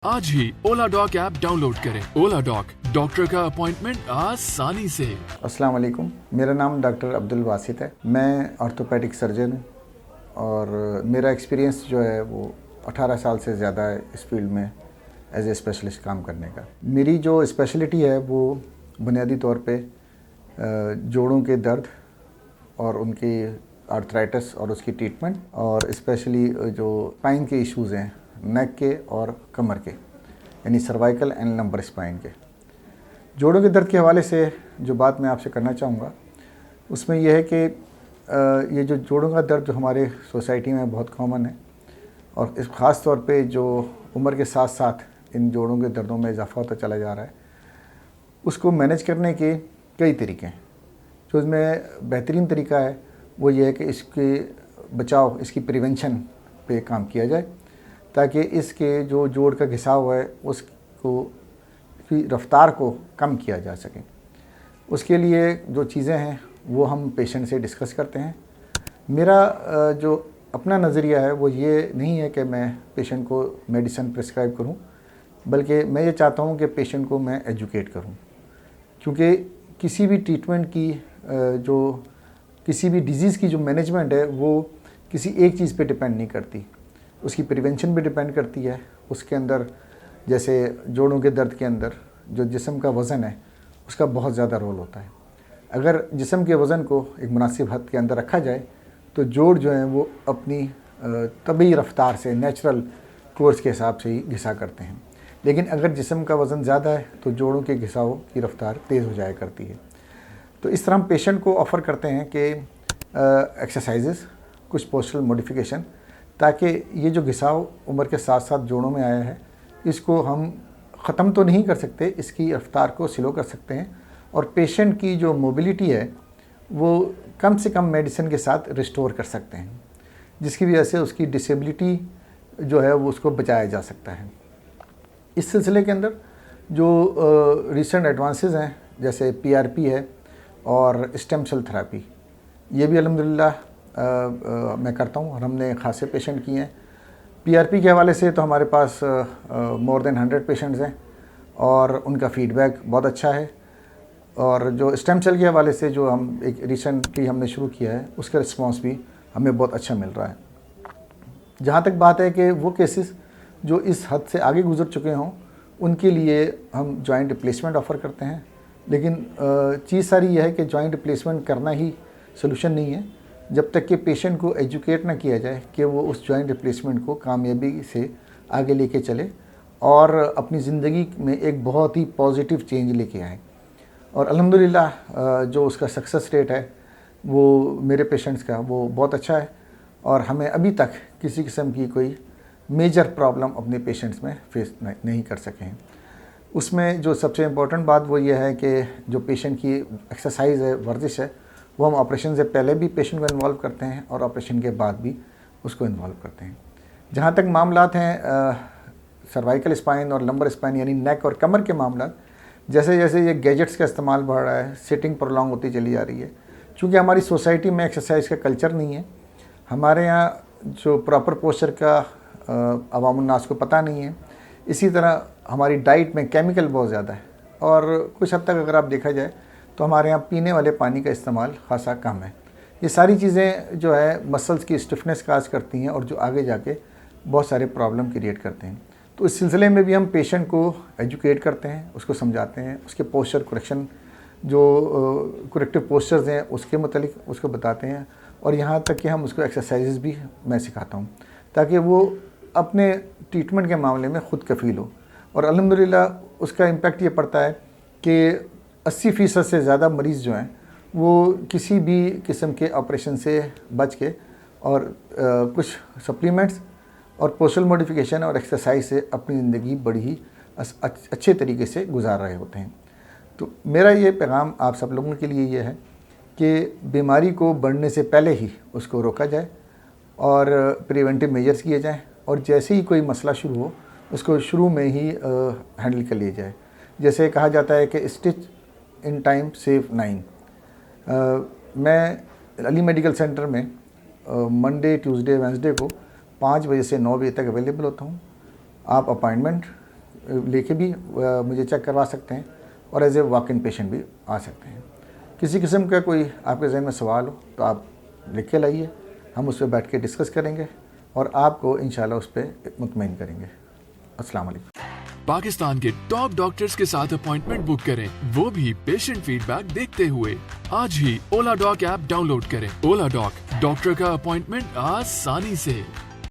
आज ही ओला dock app download करें। ओला dock, doctor का अपॉइंटमेंट आसानी से। अस्सलाम वालेकुम, मेरा नाम डॉक्टर अब्दुल वासित है। मैं ऑर्थोपेडिक सर्जन हूँ और मेरा एक्सपीरियंस जो है वो 18 साल से ज़्यादा है इस फील्ड में एज ए स्पेशलिस्ट काम करने का। मेरी जो स्पेशलिटी है वो बुनियादी तौर पे जोड़ों के दर्द और उनकी आर्थराइटिस और उसकी ट्रीटमेंट, और स्पेशली जो स्पाइन के इश्यूज़ हैं, नेक के और कमर के, यानी सर्वाइकल एंड लंबर स्पाइन के। जोड़ों के दर्द के हवाले से जो बात मैं आपसे करना चाहूँगा उसमें यह है कि ये जो जोड़ों का दर्द जो हमारे सोसाइटी में बहुत कॉमन है, और इस ख़ास तौर पे जो उम्र के साथ साथ इन जोड़ों के दर्दों में इजाफा होता चला जा रहा है, उसको मैनेज करने के कई तरीके हैं। जो इसमें बेहतरीन तरीका है वो ये है कि इसके बचाव, इसकी प्रिवेंशन पे काम किया जाए, ताकि इसके जो जोड़ का घिसाव है उसको की रफ्तार को कम किया जा सके। उसके लिए जो चीज़ें हैं वो हम पेशेंट से डिस्कस करते हैं। मेरा जो अपना नज़रिया है वो ये नहीं है कि मैं पेशेंट को मेडिसिन प्रिस्क्राइब करूं, बल्कि मैं ये चाहता हूं कि पेशेंट को मैं एजुकेट करूं, क्योंकि किसी भी ट्रीटमेंट की जो किसी भी डिज़ीज़ की जो मैनेजमेंट है वो किसी एक चीज़ पे डिपेंड नहीं करती, उसकी प्रिवेंशन भी डिपेंड करती है। उसके अंदर जैसे जोड़ों के दर्द के अंदर जो जिस्म का वज़न है उसका बहुत ज़्यादा रोल होता है। अगर जिस्म के वज़न को एक मुनासिब हद के अंदर रखा जाए तो जोड़ जो हैं वो अपनी तबी रफ्तार से, नेचुरल कोर्स के हिसाब से ही घिसा करते हैं। लेकिन अगर जिस्म का वज़न ज़्यादा है तो जोड़ों के घिसाव की रफ्तार तेज़ हो जाया करती है। तो इस तरह हम पेशेंट को ऑफ़र करते हैं कि एक्सरसाइजेस, कुछ पोस्चरल मॉडिफिकेशन, ताकि ये जो घिसाव उम्र के साथ साथ जोड़ों में आया है इसको हम ख़त्म तो नहीं कर सकते, इसकी रफ्तार को स्लो कर सकते हैं, और पेशेंट की जो मोबिलिटी है वो कम से कम मेडिसिन के साथ रिस्टोर कर सकते हैं, जिसकी वजह से उसकी डिसेबिलिटी जो है वो उसको बचाया जा सकता है। इस सिलसिले के अंदर जो रिसेंट एडवांसेस हैं, जैसे पीआरपी है और स्टेम सेल थेरेपी, ये भी अल्हम्दुलिल्लाह मैं करता हूँ और हमने खासे पेशेंट किए हैं। पीआरपी के हवाले से तो हमारे पास मोर देन 100 पेशेंट्स हैं और उनका फ़ीडबैक बहुत अच्छा है। और जो स्टेम सेल के हवाले से जो हम एक रिसेंटली हमने शुरू किया है उसका रिस्पांस भी हमें बहुत अच्छा मिल रहा है। जहाँ तक बात है कि वो केसेस जो इस हद से आगे गुजर चुके हों उनके लिए हम जॉइंट रिप्लेसमेंट ऑफ़र करते हैं, लेकिन चीज़ सारी यह है कि जॉइंट रिप्लेसमेंट करना ही सोल्यूशन नहीं है, जब तक कि पेशेंट को एजुकेट ना किया जाए कि वो उस जॉइंट रिप्लेसमेंट को कामयाबी से आगे लेके चले और अपनी ज़िंदगी में एक बहुत ही पॉजिटिव चेंज लेके आए। और अल्हम्दुलिल्लाह जो उसका सक्सेस रेट है वो मेरे पेशेंट्स का वो बहुत अच्छा है, और हमें अभी तक किसी किस्म की कोई मेजर प्रॉब्लम अपने पेशेंट्स में फेस नहीं कर सके हैं। उसमें जो सबसे इम्पोर्टेंट बात वो ये है कि जो पेशेंट की एक्सरसाइज है, वर्जिश है, वो हम ऑपरेशन से पहले भी पेशेंट को इन्वॉल्व करते हैं और ऑपरेशन के बाद भी उसको इन्वॉल्व करते हैं। जहाँ तक मामलात हैं सर्वाइकल स्पाइन और लंबर स्पाइन यानी नेक और कमर के मामला, जैसे जैसे ये गैजेट्स का इस्तेमाल बढ़ रहा है, सिटिंग प्रोलॉन्ग होती चली जा रही है, क्योंकि हमारी सोसाइटी में एक्सरसाइज का कल्चर नहीं है। हमारे यहाँ जो प्रॉपर पोस्चर का अवामुन्नास को पता नहीं है। इसी तरह हमारी डाइट में केमिकल बहुत ज़्यादा है, और कुछ हद तक अगर आप देखा जाए तो हमारे यहाँ पीने वाले पानी का इस्तेमाल खासा कम है। ये सारी चीज़ें जो है मसल्स की स्टिफनेस काज करती हैं और जो आगे जाके बहुत सारे प्रॉब्लम क्रिएट करते हैं। तो इस सिलसिले में भी हम पेशेंट को एजुकेट करते हैं, उसको समझाते हैं, उसके पोस्चर करेक्शन, जो करेक्टिव पोस्चर्स हैं उसके मतलब उसको बताते हैं, और यहाँ तक कि हम उसको एक्सरसाइजेस भी मैं सिखाता हूँ, ताकि वो अपने ट्रीटमेंट के मामले में ख़ुद कफ़ील हो। और अल्हम्दुलिल्लाह उसका इम्पेक्ट ये पड़ता है कि 80% से ज़्यादा मरीज़ जो हैं वो किसी भी किस्म के ऑपरेशन से बच के और कुछ सप्लीमेंट्स और पोस्चरल मॉडिफिकेशन और एक्सरसाइज से अपनी ज़िंदगी बड़ी ही अच्छे तरीके से गुजार रहे होते हैं। तो मेरा ये पैगाम आप सब लोगों के लिए ये है कि बीमारी को बढ़ने से पहले ही उसको रोका जाए और प्रिवेंटिव मेजर्स किए जाएँ, और जैसे ही कोई मसला शुरू हो उसको शुरू में ही हैंडल कर लिया जाए। जैसे कहा जाता है कि स्टिच इन टाइम सेव 9। मैं अली मेडिकल सेंटर में मंडे, ट्यूसडे, वेंसडे को 5 बजे से 9 बजे तक अवेलेबल होता हूँ। आप अपॉइंटमेंट लेके भी मुझे चेक करवा सकते हैं और as a walk in patient भी आ सकते हैं। किसी किस्म का कोई आपके ज़हन में सवाल हो तो आप लिख के लाइए, हम उस पर बैठ के डिस्कस करेंगे और आपको इंशाल्लाह उस पर मुतमईन करेंगे। अस्सलाम वालेकुम। पाकिस्तान के टॉप डॉक्टर्स के साथ अपॉइंटमेंट बुक करें, वो भी पेशेंट फीडबैक देखते हुए। आज ही ओला डॉक ऐप डाउनलोड करें। ओला डॉक, डॉक्टर का अपॉइंटमेंट आसानी से।